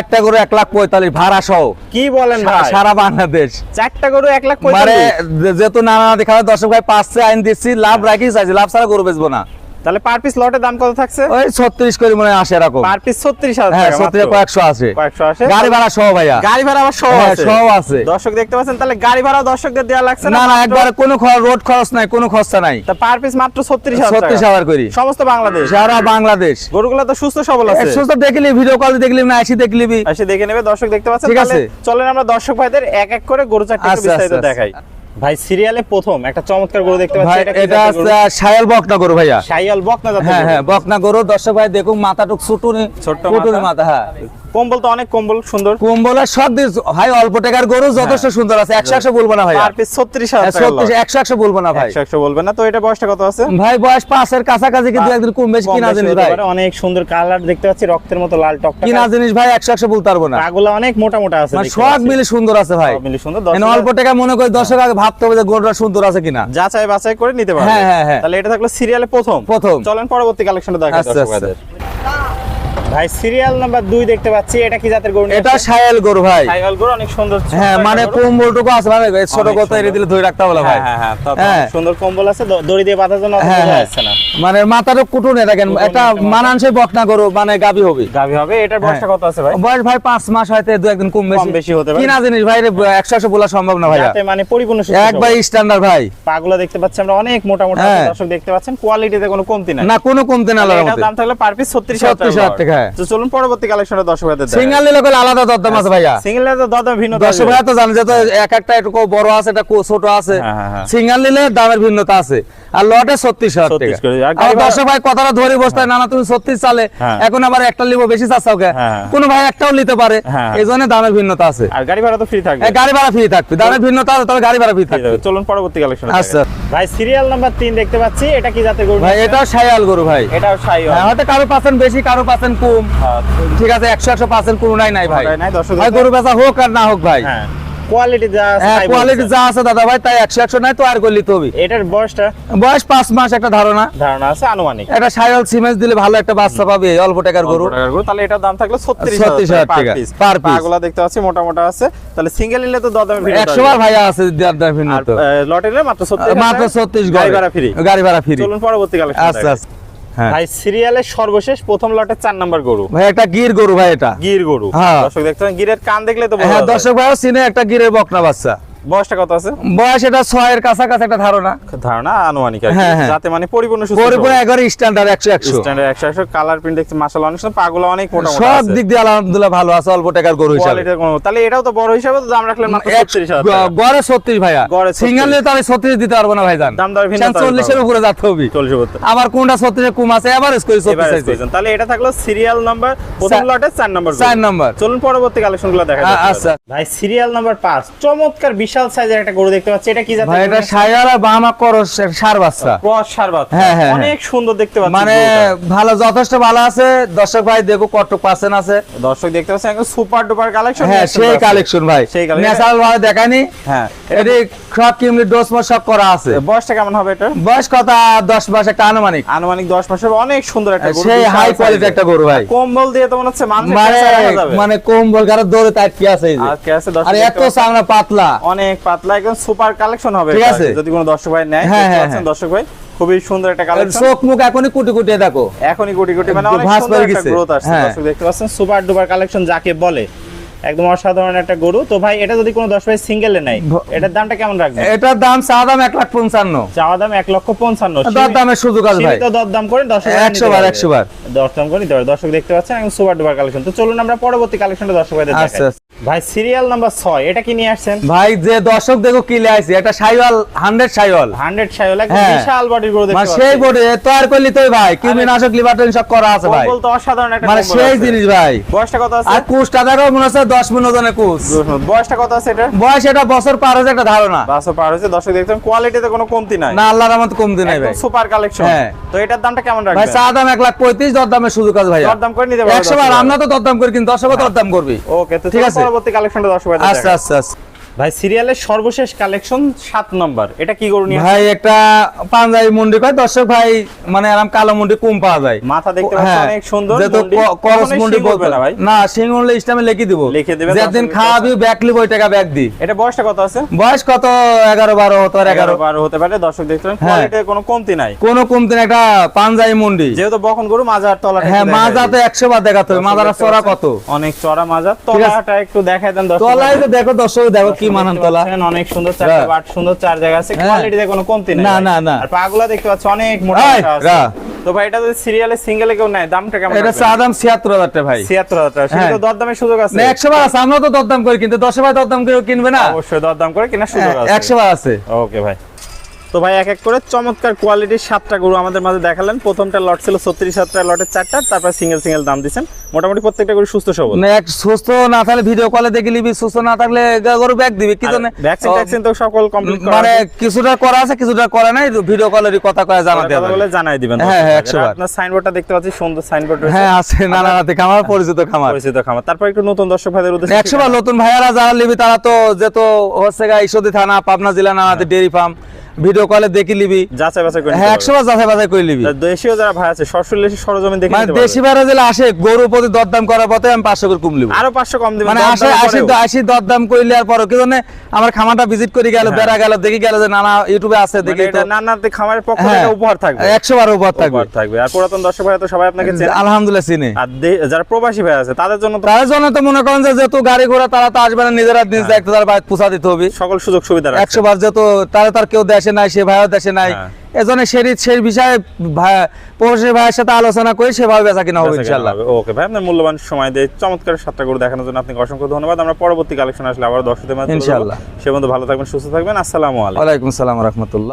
একটা গরু 1,45,000 ভাড়া সহ। কি বলেন ভাই? সারা বাংলাদেশ চারটা গরু 1,45,000 মানে যেহেতু নানা দেখা দর্শক ভাই পাচ্ছে আইন দিচ্ছি, লাভ রাখি চাইছি, লাভ ছাড়া গরু বেচবো না। তাহলে পার পিস লটের দাম কত থাকছে? ওই 36 করে মনে হয় আসে এরকম। পার পিস 36,000 হ্যাঁ, টাকা 36 মাত্র। 100 আছে। 100 আছে। গাড়ি ভাড়া সহ ভাইয়া। গাড়ি ভাড়া আবার সহ হ্যাঁ, আছে। সহ আছে। দর্শক দেখতে পাচ্ছেন, তাহলে গাড়ি ভাড়া দর্শকদের দেয়া লাগছে না না, মাত্র? একবারে কোনো রোড খরচ নাই, কোনো খরচা নাই। তা পার পিস মাত্র 36,000 টাকা। 36,000 করি সমস্ত বাংলাদেশ। সারা বাংলাদেশ। গরুগুলো তো সুস্থ সবল আছে। 100 তো দেখলি, ভিডিও কল দেখলি না, আসি দেখলি। এসে দেখে নেবে, দর্শক দেখতে পাচ্ছেন। ঠিক তাহলে আছে। চলেন আমরা দর্শক ভাইদের এক এক করে গরু চারটি আচ্ছা, বিস্তারিত আচ্ছা, দেখাই। ভাই সিরিয়ালে প্রথম একটা চমৎকার গরু দেখতে পাচ্ছি, ভাই এটা শায়াল বকনা গরু ভাইয়া। শাইয়াল বকনা জাতের হ্যাঁ গরু। হ্যাঁ, বকনা গরু। দর্শক ভাই দেখুন মাথাটুক ছোটুনি, ছোট্ট ছোটুনি মাথা। মাথা। হ্যাঁ, কম্বল তো অনেক কম্বল সুন্দর। কম্বলের সব দিক ভাই, অল্প টাকার গরু যথেষ্ট সুন্দর আছে। 100 বলবো না ভাই, পার পিস 36,000 টাকা। 100 বলবো না ভাই। 100 বলবেন না তো? এটা বয়সটা কত আছে? ভাই বয়স 5 এর কাছাকাছি, কিন্তু একদিন কম বেশি কিনা জিনিস ভাই। অনেক সুন্দর কালার দেখতে পাচ্ছি, রক্তের মতো লাল টকটকা। কিনা জিনিস ভাই, 100 বলতে পারবো না। পাগুলা অনেক মোটা মোটা আছে মানে দেখতে সব পাচ্ছি। মিলে সুন্দর আছে ভাই। সব মিলে সুন্দর। মানে অল্প টাকা মনে করি দর্শক আগে ভাবতে হবে যে গরুটা সুন্দর আছে কিনা। যাচাই বাছাই করে নিতে পারবে। হ্যাঁ, হ্যাঁ, হ্যাঁ। তাহলে এটা থাকলো সিরিয়ালে প্রথম। চলেন পরবর্তী কালেকশনটা দেখাই আচ্ছা, দর্শক ভাইদের। ভাই সিরিয়াল নাম্বার 2 দেখতে পাচ্ছি, এটা কি জাতের গরু? এটা শায়াল গরু ভাই। শাইওয়াল গরু, অনেক সুন্দর। হ্যাঁ, মানে কম্বলটুকু আছে ভাই, ছোট অনেক কথা এর দিলে ধরে রাখতে বলা ভাই। হ্যাঁ হ্যাঁ, তা তো হ্যাঁ। সুন্দর কম্বল আছে, দড়ি দিয়ে বাঁধার জন্য অত হ্যাঁ, বোঝা হ্যাঁ। যাচ্ছে না। মানে মাথাটা কুটুনে দেখেন, কুটুনে একটা একটা মাথা। মানানসই বকনা গরু, মানে গাবি হবে। গাভী হবে। এটার বয়সটা কত আছে ভাই? বয়স ভাই 5 মাস, হয়তো 2-1 দিন কম কম বেশি হতে পারে। কিনা জিনিস ভাই, 100 বলা সম্ভব না ভাইয়া। যাতে মানে পরিপূর্ণ সুস্থ একবার সবল। স্ট্যান্ডার্ড ভাই। পাগুলো দেখতে পাচ্ছি আমরা অনেক মোটা মোটা আছে, হ্যাঁ। দর্শক দেখতে পাচ্ছেন। কোয়ালিটিতে কোনো কমতি নাই। না, কোনো কমতে না তাহলে লাগার এটার মতো। দাম থাকলে পার পিস 36,000 36,000 টাকা, হ্যাঁ। তো চলুন পরবর্তী কালেকশনটা দর্শক ভাইদের দেখাই। সিঙ্গেল নিলে কইলে আলাদা দরদাম আছে ভাইয়া। সিঙ্গেল তো দাম ভিন্ন। দর্শক ভাইয়া তো জানে যে তো এক একটা একটু বড় আছে, এটা ছোট আছে। হ্যাঁ, হ্যাঁ, হ্যাঁ। সিঙ্গেল নিলে দামের ভিন্নতা আছে। আর লটে 36,000 টাকা। 36 করে। আর আর গাড়ি ভাড়া- দর্শক ভাই কথাটা ধরে বসতে হয়, না না তুমি 36 চালে, হ্যাঁ। এখন আবার একটা লিবো বেশি চাচ্ছ ওকে। হ্যাঁ। কোন ভাই একটাও নিতে পারে, হ্যাঁ। এই জন্য দামের ভিন্নতা আছে। আর গাড়ি ভাড়া তো ফ্রি থাকবে। এই গাড়ি ভাড়া ফ্রি থাকবে, দামের ভিন্নতা আছে, তবে গাড়ি ভাড়া ফ্রি থাকবে। চলুন পরবর্তী কালেকশন। আচ্ছা। ভাই সিরিয়াল নাম্বার 3 দেখতে পাচ্ছি, এটা কি জাতের গরু? ভাই এটাও শায়াল গরু ভাই। এটাও শাইওয়াল। হ্যাঁ, হয়তো কারো পার্সেন্ট বেশি, কারো পার্সেন্ট কম। হ্যাঁ, ঠিক আছে, 100% কোনোটাই নাই ভাই। কোনোটাই নাই, দর্শক ভাই দেখতে- গরু বেচা হোক আর না হোক ভাই। হ্যাঁ, কোয়ালিটি যা আছে হ্যাঁ, তাই কোয়ালিটি বলছে। যা আছে দাদা ভাই, তাই 100 নাই তো আর করলি তো হবে। এটার বয়সটা বয়স 5 মাস, একটা ধারণা। ধারণা আছে আনুমানিক। এটা শায়াল সিমেন্স দিলে ভালো একটা বাচ্চা পাবে, এই অল্প টাকার গরু। টাকার গরু, তাহলে এটার দাম থাকলো 36,000 পার টাকা, পিস। per piece। পাগুলা দেখতে পাচ্ছি মোটা মোটা আছে। তাহলে সিঙ্গেল নিলে তো দরদামে ভিড় 100 বার ভাইয়া আছে দেড় ভিন্ন আর তো। লটে নিলে মাত্র 36,000 মাত্র 36 গাড়ি ভাড়া ফ্রি। গাড়ি ভাড়া ফ্রি। চলুন পরবর্তী কালেকশন। আচ্ছা আচ্ছা। হ্যাঁ ভাই সিরিয়ালের সর্বশেষ প্রথম লটের 4 নাম্বার গরু, ভাই, একটা গির গরু ভাই, এটা গির গরু। হ্যাঁ। দর্শক দেখতেছেন, গিরের কান দেখলে তো বোঝা হ্যাঁ, যায়। দর্শক ভাইও চিনে, একটা গিরের বকনা বাচ্চা। বয়সটা কত আছে? বয়স এটা 6 এর কাছাকাছি একটা ধারণা। ধারণা আনুমানিক আর কি। হ্যাঁ, হ্যাঁ। যাতে মানে পরিপূর্ণ সুস্থ পরিপূর্ণ একবারে স্ট্যান্ডার্ড 100 স্ট্যান্ডার্ড 100 কালার প্রিন্ট দেখতে মাশাআল্লাহ অনেক সুন্দর। পাগুলো অনেক মোটা মোটা সব আছে। দিক দিয়ে আলহামদুলিল্লাহ ভালো আছে, অল্প টাকার গরু হিসাবে। কোয়ালিটির কোনো, তাহলে এটাও তো বড় হিসাবে তো দাম রাখলেন মাত্র 36,000 টাকা। গড়ে 36 ভাইয়া। গড়ে 36 সিঙ্গেল নিলে তাহলে 36 দিতে পারবো না ভাইজান। দাম দর ভিন্ন তো 40 এর উপরে যেতে হবে। 40 আবার কোনটা 36 এর কম আছে, এভারেজ করে 36 এবার আছে। কইছেন। তাহলে এটা থাকলো সিরিয়াল নাম্বার প্রথম লটের 4 নাম্বার গরু। 4 নাম্বার। চলুন পরবর্তী কালেকশনগুলো দেখা যাক। আচ্ছা। ভাই সিরিয়াল নাম্বার 5 চমৎকার বিশাল সাইজের একটা গরু দেখতে পাচ্ছি, এটা কি জাতের ভাই গরু? এটা শায়াল আর বাহামা করস সার বাচ্চা। ক্রস সারবাত। হ্যাঁ, হ্যাঁ, অনেক সুন্দর দেখতে পাচ্ছি মানে গরুটা। ভালো, যথেষ্ট ভালো আছে। দর্শক ভাই দেখো কত পার্সেন্ট আছে। দর্শক দেখতে পাচ্ছেন একদম সুপার ডুপার কালেকশন। হ্যাঁ, সেই কালেকশন ভাই, সেই collection। ন্যাচারাল ভাবে দেখায়নি। হ্যাঁ, এটি সব কিমলি ডোজ মোজ সব করা আছে। বয়সটা কেমন হবে এটা? বয়স কত? 10 মাস, একটা আনুমানিক। আনুমানিক 10 মাসের। অনেক সুন্দর একটা গরু, সেই বিশাল হাই size কোয়ালিটি এর। একটা গরু ভাই। কম্বল দিয়ে তো মনে হচ্ছে মানুষের মানে কাছে রাখা যাবে। মানে কম্বল গারে দৌড়ে তার কি আছে এই যে। আজকে আছে দর্শক আর দেখতে এত পাচ্ছেন, সামনে পাতলা। অনেক পাতলা, একদম সুপার কালেকশন হবে ঠিক এটা। আছে। যদি কোনো দর্শক ভাই নেয়, হ্যাঁ, দেখতে হ্যাঁ, পাচ্ছেন হ্যাঁ। দর্শক ভাই, খুবই সুন্দর একটা কালেকশন। চোখ মুখ এখনই কুটি কুটি দেখো। এখনই কোটি কোটি, মানে অনেক ভাঁজ সুন্দর পড়ে একটা গেছে। গ্রোথ আসছে। হ্যাঁ। দর্শক দেখতে পাচ্ছেন সুপার ডুপার কালেকশন যাকে বলে, একদম অসাধারণ একটা গরু। তো ভাই এটা যদি কোনো 10 ভাই সিঙ্গেলে নেয়, এটার দামটা কেমন রাখবেন? এটার দাম চা দাম 1,55,000। চাওয়া দাম 1,55,000। দর দামের সুযোগ আছে ভাই। সীমিত দরদাম করে 10 100 বার 100 বার। দরদাম করে নিতে পারে। দর্শক দেখতে পাচ্ছেন একদম সুপার ডুপার কালেকশন। তো চলুন আমরা পরবর্তী কালেকশনটা দর্শক ভাইদের আচ্ছা, দেখাই। ভাই সিরিয়াল নাম্বার 6 এটা কি নিয়ে আসছেন? ভাই যে দর্শক দেখো কি লাইছে, এটা শাইওয়াল 100 শাইওয়াল। 100 শাইওয়াল, একদম হ্যাঁ। বিশাল বডির গরু দেখতে মানে পাচ্ছেন। সেই বোর্ডে তৈরি করলি তো ভাই, কৃমিনাশক লিভারটন সব করা আছে ভাই। কম্বল তো অসাধারণ একটা মানে কম্বল সেই আছে। জিনিস ভাই। বয়সটা কত আছে? আর কুচটা দেখো মনে হচ্ছে 10 মন ওজনের কুচ। বয়সটা কত আছে এটা? বয়স এটা বছর পার হয়েছে একটা ধারণা। বাসও পার হয়েছে। দর্শক দেখতেন কোয়ালিটিতে কোনো কমতি নাই। না, আল্লাহর রহমতে কমতি নাই ভাই। একদম সুপার কালেকশন। হ্যাঁ। তো এটার দামটা কেমন ভাই রাখবেন? চা দাম 1,35,000, দর দামের সুযোগ আছে ভাই। দরদাম করে নিতে পারবেন। 100 বার আমরা তো দরদাম করি, কিন্তু 10 বার দরদাম করবি। ওকে, তো ঠিক চলুন আছে। পরবর্তী কালেকশনটা দর্শক ভাইদের আচ্ছা দেখাই। আচ্ছা আচ্ছা। ভাই সিরিয়ালের সর্বশেষ কালেকশন 7 নম্বর, এটা কি গরু নিয়ে? ভাই একটা পাঞ্জাবি মুন্ডি কয় দর্শক ভাই, মানে আরাম কালো মুন্ডি কম পাওয়া যায়। মাথা দেখতে পাচ্ছেন হ্যাঁ, অনেক সুন্দর, যেহেতু মুন্ডি করস কখনোই মুন্ডি শিং উঠবে বলবে না ভাই। না, সিং উঠলে ইসলামে লিখে দিব, লিখে দিবেন, যেদিন দর্শক খাওয়াবি ব্যাকলি ওই টাকা ব্যাক দি। এটা বয়সটা কত আছে? বয়স কত 11-12 হতো, 11 12 হতে পারে। দর্শক দেখতে পারেন হ্যাঁ। কোয়ালিটির কোনো কমতি নাই, কোন কমতি না, একটা পাঞ্জাবি মুন্ডি। যেহেতু বকন গরু মাজার তলাটা হ্যাঁ, একটু দেখাই মাজা তো দিই। 100 বার দেখাতে হবে, মাজার চড়া কত, অনেক চড়া মাজার, ঠিক আছে। তলাটা একটু দেখাই দেন দর্শক। তলায় তো দেখো দর্শক, দেখো কি মানান তলা, অনেক সুন্দর, চারটা হ্যাঁ। বাট সুন্দর, চার জায়গা আছে, হ্যাঁ। কোয়ালিটিতে কোনো কমতি নাই না, ভাই। না, না। আর পাগুলা দেখতে পাচ্ছ অনেক মোটা এই, মোটা আছে। রা। তো ভাই এটা যদি সিরিয়ালে সিঙ্গেলে কেউ নেয় দামটা কেমন? এটা চা দাম 76,000 টাকা ভাই। 76,000 টাকা, সেটা তো হ্যাঁ। দরদামের সুযোগ আছে। না 100 বার আছে, আমরা তো দরদাম করি, কিন্তু 10 বার দরদাম করে কিনবে না, অবশ্যই দরদাম করে কেনার সুযোগ আছে। 100 বার আছে। ওকে ভাই, তো ভাই এক এক করে চমৎকার কোয়ালিটির 7টা গরু আমাদের মাঝে দেখালেন। প্রথমটা লট ছিল 36,000 টাকা, লটের 4টা, তারপর সিঙ্গেল সিঙ্গেল দাম দিচ্ছেন। মোটামুটি প্রত্যেকটা গরু সুস্থ সবল। না এক সুস্থ না থাকলে ভিডিও কলে দেখে নিবি, সুস্থ না থাকলে গরু ব্যাগ দিবি কি জন্য, ভ্যাকসিন ট্যাকসিন তো সকল কমপ্লিট করা মানে আছে। কিছুটা করা আছে কিছুটা করা নাই, ভিডিও কলেরই কথা কয়ে জানা কথা দেবে। বলে জানাই দিবেন। হ্যাঁ, হ্যাঁ, 100 বার। আপনার সাইনবোর্ডটা দেখতে পাচ্ছি, সুন্দর সাইনবোর্ড রয়েছে। হ্যাঁ আছে, নানানাতে খামার, পরিচিত খামার। পরিচিত খামার। তারপর একটু নতুন দর্শক ভাইদের উদ্দেশ্যে 100 বার নতুন ভাইয়ারা যারা নিবি তারা তো যেত হচ্ছে গা ঈশ্বরদী থানা, পাবনা জেলা, নানাতে ডেয়ারি ফার্ম, ভিডিও কলে দেখি নিবি। যাচাই বাছাই করে হ্যাঁ নিতে 100 বার যাচাই বাছাই করে নিবি। পারবেন। দেশীয় যারা ভাই আছে সরাসরি এসে সরজমিন দেখে মানে নিতে দেশি পারবেন। ভাইরা জেলা আসে গরু প্রতি দরদাম করার পথে আমি 500 করে কম নিব, আরো 500 কম দিবেন মানে আসে দরদামের 80 পরেও। 80 দরদাম কইলে আর পরে কি জন্য আমার খামারটা ভিজিট করে গেল, হ্যাঁ। বেড়া গেল, দেখি গেল যে নানা ইউটিউবে আছে, মানে দেখি তো এটা নানাতে খামারের পক্ষ হ্যাঁ, থেকে উপহার থাকবে। 100 বার উপহার থাকবে। উপহার থাকবে। আর পুরাতন দর্শক ভাই তো সবাই আপনাকে চেনে। আলহামদুলিল্লাহ চিনি। আর যারা প্রবাসী ভাই আছে তাদের জন্য তো তার জন্য তো মনে করেন যে যেহেতু গাড়ি ঘোড়া তারা তো আসবে না, নিজেরা নিজ দায়িত্ব তারা বাইরে পৌঁছা দিতে হবে। সকল সুযোগ সুবিধা রাখছে। 100 বার যেহেতু তারা তার কেউ দেশে নাই, সে ভাইও দেশে নাই, হ্যাঁ। এজন্য সেই বিষয়ে প্রবাসী ভাইয়ের সাথে আলোচনা করে সেভাবে বেচা কিনা হবে ইনশাআল্লাহ। ওকে ভাই, আপনার মূল্যবান সময় দিয়ে চমৎকার 7টা গরু দেখানোর জন্য আপনাকে অসংখ্য ধন্যবাদ। আমরা পরবর্তী কালেকশন আসলে আবার দর্শকদের মাঝে তুলে ধরবো। ইনশাআল্লাহ। সে পর্যন্ত ভালো থাকবেন, সুস্থ থাকবেন। আসসালামু আলাইকুম। ওয়ালাইকুম আসসালাম ওয়া রাহমাতুল্লাহ।